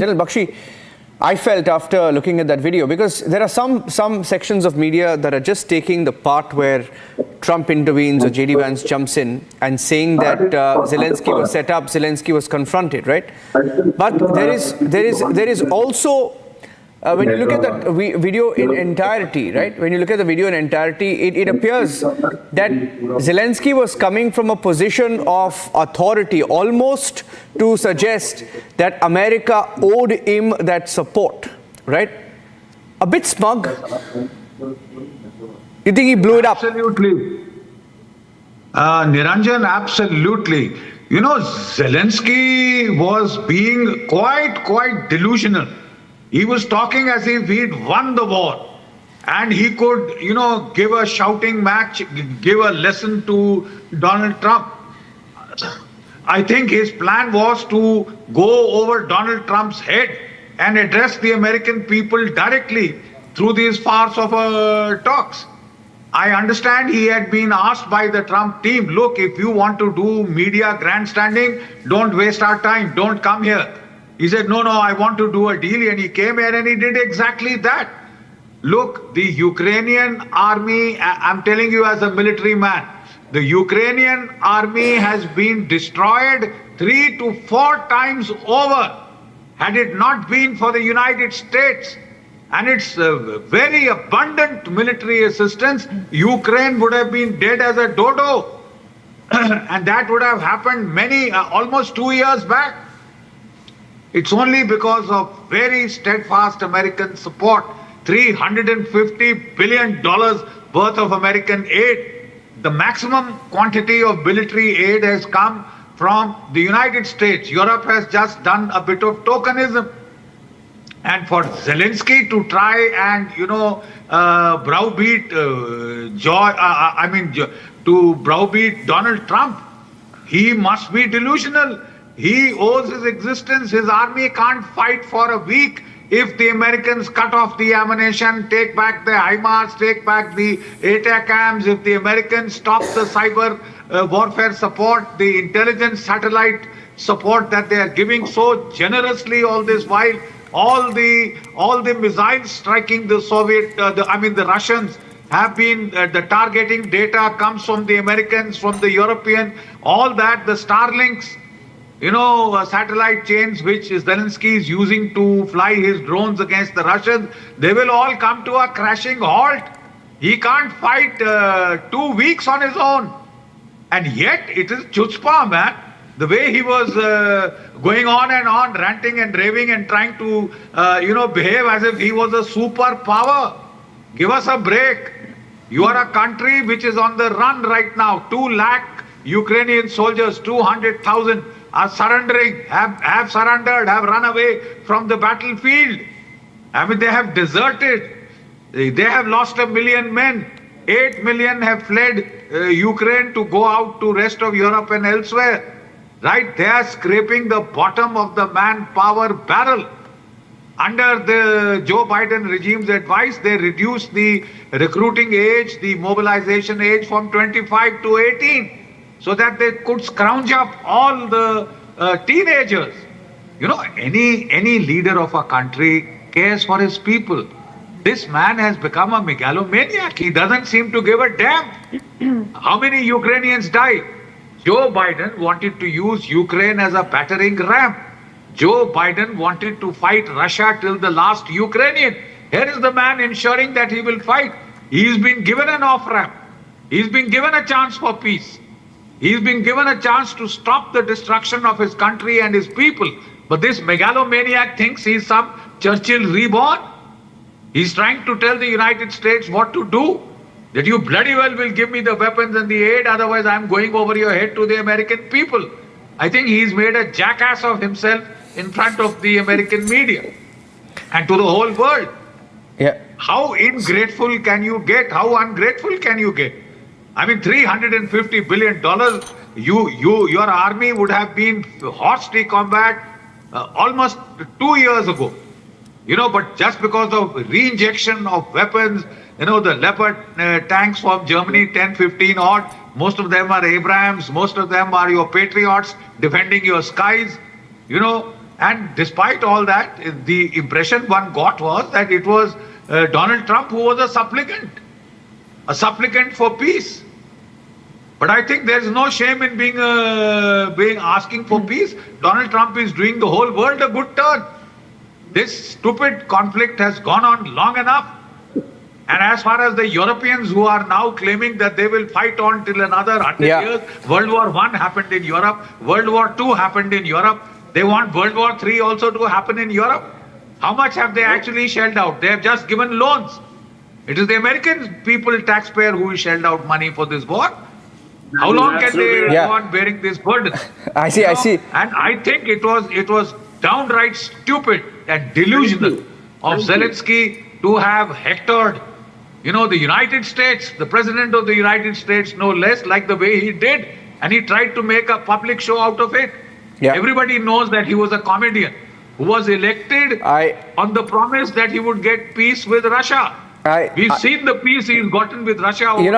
General Bakshi, I felt after looking at that video, because there are some sections of media that are just taking the part where Trump intervenes or JD Vance jumps in and saying that Zelenskyy was set up, Zelenskyy was confronted, right? But there is also when you look at that video in entirety, right? When you look at the video in entirety, it appears that Zelenskyy was coming from a position of authority, almost to suggest that America owed him that support, right? A bit smug. You think he blew it up? Absolutely. Niranjan, absolutely. You know, Zelenskyy was being quite delusional. He was talking as if he'd won the war and he could, give a shouting match, give a lesson to Donald Trump. I think his plan was to go over Donald Trump's head and address the American people directly through these farce of talks. I understand he had been asked by the Trump team, look, if you want to do media grandstanding, don't waste our time, don't come here. He said, no, I want to do a deal. And he came here and he did exactly that. Look, the Ukrainian army, I'm telling you as a military man, the Ukrainian army has been destroyed 3 to 4 times over. Had it not been for the United States and its very abundant military assistance, Ukraine would have been dead as a dodo. And that would have happened almost 2 years back. It's only because of very steadfast American support, $350 billion worth of American aid. The maximum quantity of military aid has come from the United States. Europe has just done a bit of tokenism. And for Zelenskyy to try and, browbeat to browbeat Donald Trump, he must be delusional. He owes his existence. His army can't fight for a week if the Americans cut off the ammunition, take back the HIMARS, take back the ATACMs, if the Americans stop the cyber warfare support, the intelligence satellite support that they are giving so generously all this while, all the missiles striking the the Russians have been, the targeting data comes from the Americans, from the European, all that, the Starlinks, satellite chains which Zelenskyy is using to fly his drones against the Russians, they will all come to a crashing halt. He can't fight 2 weeks on his own. And yet it is chutzpah, man. The way he was going on and on, ranting and raving and trying to, behave as if he was a superpower. Give us a break. You are a country which is on the run right now. 2 lakh Ukrainian soldiers, 200,000 are surrendering, have surrendered, have run away from the battlefield. They have deserted. They have lost 1 million men. 8 million have fled Ukraine to go out to rest of Europe and elsewhere. Right? They are scraping the bottom of the manpower barrel. Under the Joe Biden regime's advice, they reduced the recruiting age, the mobilization age from 25 to 18. So that they could scrounge up all the teenagers. Any leader of a country cares for his people. This man has become a megalomaniac. He doesn't seem to give a damn. How many Ukrainians died? Joe Biden wanted to use Ukraine as a battering ram. Joe Biden wanted to fight Russia till the last Ukrainian. Here is the man ensuring that he will fight. He's been given an off-ramp. He's been given a chance for peace. He's been given a chance to stop the destruction of his country and his people. But this megalomaniac thinks he's some Churchill reborn. He's trying to tell the United States what to do. That you bloody well will give me the weapons and the aid, otherwise I'm going over your head to the American people. I think he's made a jackass of himself in front of the American media and to the whole world. Yeah. How ingrateful can you get? How ungrateful can you get? $350 billion, your army would have been hostile combat almost 2 years ago. But just because of re-injection of weapons, the Leopard tanks from Germany, 10, 15 odd, most of them are Abrams, most of them are your Patriots defending your skies, And despite all that, the impression one got was that it was Donald Trump who was a supplicant for peace. But I think there is no shame in being asking for peace. Donald Trump is doing the whole world a good turn. This stupid conflict has gone on long enough. And as far as the Europeans who are now claiming that they will fight on till another 100 years, World War I happened in Europe, World War II happened in Europe, they want World War III also to happen in Europe. How much have they actually shelled out? They have just given loans. It is the American people, taxpayer, who shelled out money for this war. How long can they go on bearing this burden? I see. And I think it was downright stupid and delusional of Zelensky to have hectored, the United States, the President of the United States, no less, like the way he did. And he tried to make a public show out of it. Yeah. Everybody knows that he was a comedian who was elected on the promise that he would get peace with Russia. We've seen the peace he's gotten with Russia over